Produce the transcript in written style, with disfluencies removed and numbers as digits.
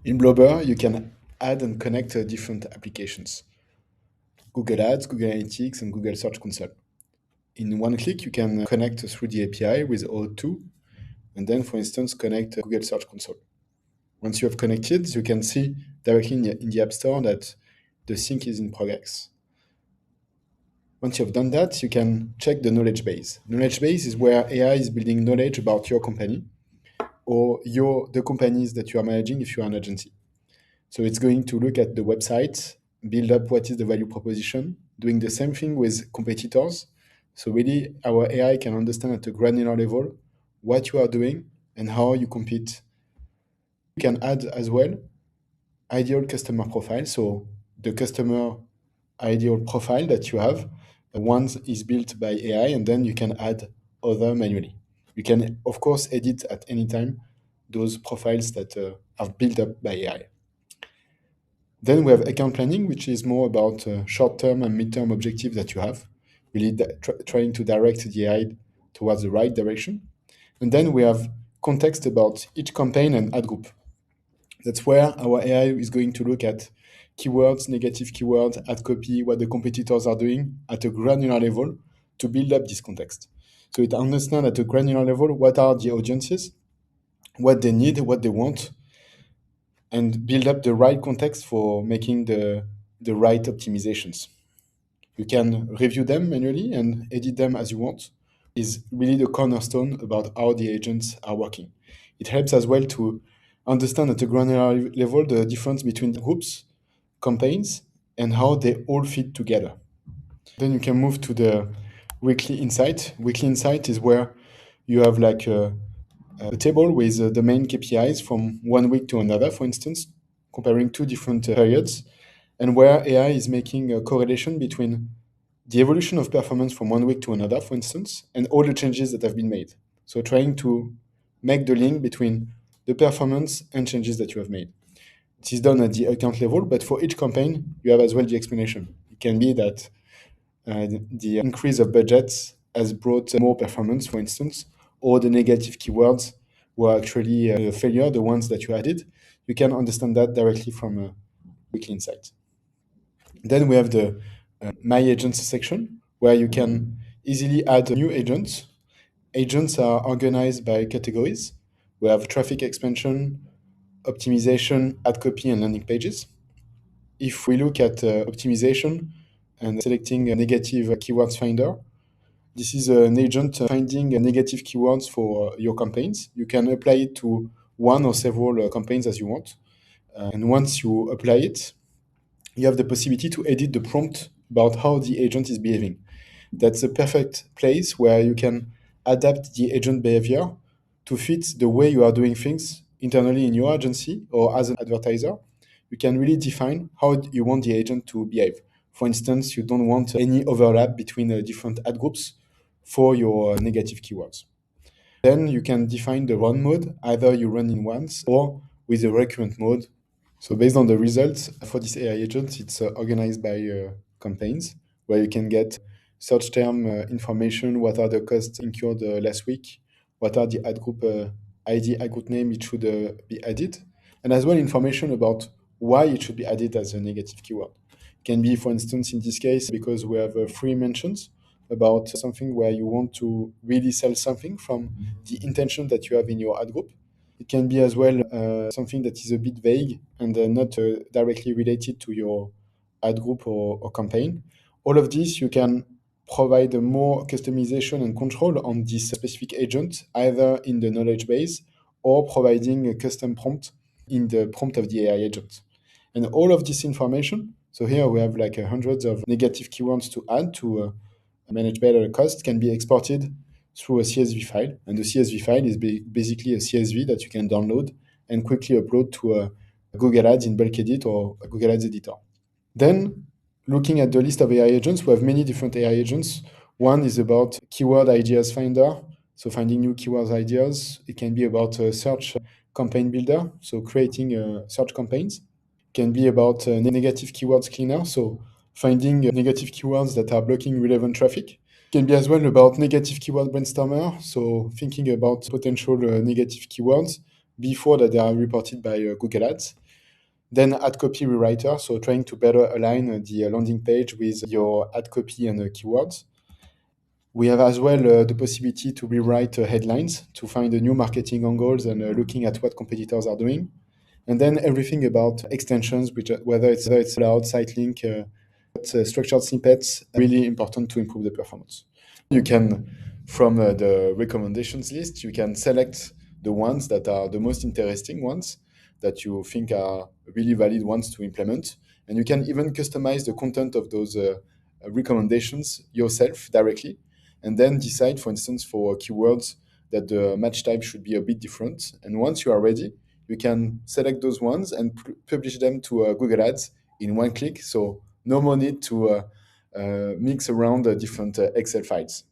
In Blobr, you can add and connect different applications: Google Ads, Google Analytics, and Google Search Console. In one click, you can connect through the API with O2, and then, for instance, connect Google Search Console. Once you have connected, you can see directly in the App Store that the sync is in progress. Once you've done that, you can check the knowledge base. Knowledge base is where AI is building knowledge about your company or the companies that you are managing if you are an agency. So it's going to look at the website, build up what is the value proposition, doing the same thing with competitors. So really, our AI can understand at a granular level what you are doing and how you compete. You can add as well ideal customer profile. So the customer ideal profile that you have, one is built by AI, and then you can add other manually. You can, of course, edit at any time those profiles that are built up by AI. Then we have account planning, which is more about short-term and mid-term objectives that you have, really trying to direct the AI towards the right direction. And then we have context about each campaign and ad group. That's where our AI is going to look at keywords, negative keywords, ad copy, what the competitors are doing at a granular level to build up this context. So it understands at a granular level what are the audiences, what they need, what they want, and build up the right context for making the right optimizations. You can review them manually and edit them as you want. Is really the cornerstone about how the agents are working. It helps as well to understand at a granular level the difference between groups, campaigns, and how they all fit together. Then you can move to the weekly insight. Weekly insight is where you have like a table with the main KPIs from one week to another, for instance, comparing two different periods, and where AI is making a correlation between the evolution of performance from one week to another, for instance, and all the changes that have been made. So trying to make the link between the performance and changes that you have made. It is done at the account level, but for each campaign, you have as well the explanation. It can be that the increase of budgets has brought more performance, for instance, or the negative keywords were actually a failure, the ones that you added. You can understand that directly from a weekly insight. Then we have the My Agents section, where you can easily add new agents. Agents are organized by categories. We have traffic expansion, optimization, ad copy, and landing pages. If we look at optimization and selecting a negative keywords finder, this is an agent finding negative keywords for your campaigns. You can apply it to one or several campaigns as you want. And once you apply it, you have the possibility to edit the prompt about how the agent is behaving. That's a perfect place where you can adapt the agent behavior to fit the way you are doing things internally in your agency or as an advertiser. You can really define how you want the agent to behave. For instance, you don't want any overlap between different ad groups for your negative keywords. Then you can define the run mode. Either you run in once or with a recurrent mode. So based on the results for this AI agent, it's organized by campaigns where you can get search term information, what are the costs incurred last week, what are the ad group ID, ad group name it should be added, and as well information about why it should be added as a negative keyword. It can be, for instance, in this case, because we have free mentions about something where you want to really sell something from the intention that you have in your ad group. It can be as well something that is a bit vague and not directly related to your ad group or campaign. All of this, you can provide a more customization and control on this specific agent, either in the knowledge base or providing a custom prompt in the prompt of the AI agent. And all of this information, so here we have like hundreds of negative keywords to add to manage better cost, can be exported through a CSV file. And the CSV file is basically a CSV that you can download and quickly upload to a Google Ads in bulk edit or a Google Ads editor. Then, looking at the list of AI agents, we have many different AI agents. One is about keyword ideas finder, so finding new keywords ideas. It can be about a search campaign builder, so creating search campaigns. It can be about negative keywords cleaner, so finding negative keywords that are blocking relevant traffic. It can be as well about negative keyword brainstormer, so thinking about potential negative keywords, before that they are reported by Google Ads. Then ad copy rewriter, so trying to better align the landing page with your ad copy and keywords. We have as well the possibility to rewrite headlines to find new marketing angles and looking at what competitors are doing. And then everything about extensions, which whether it's cloud, site link, structured snippets, really important to improve the performance. You can, from the recommendations list, you can select the ones that are the most interesting ones that you think are really valid ones to implement. And you can even customize the content of those recommendations yourself directly, and then decide, for instance, for keywords that the match type should be a bit different. And once you are ready, you can select those ones and publish them to Google Ads in one click. So no more need to mix around different Excel files.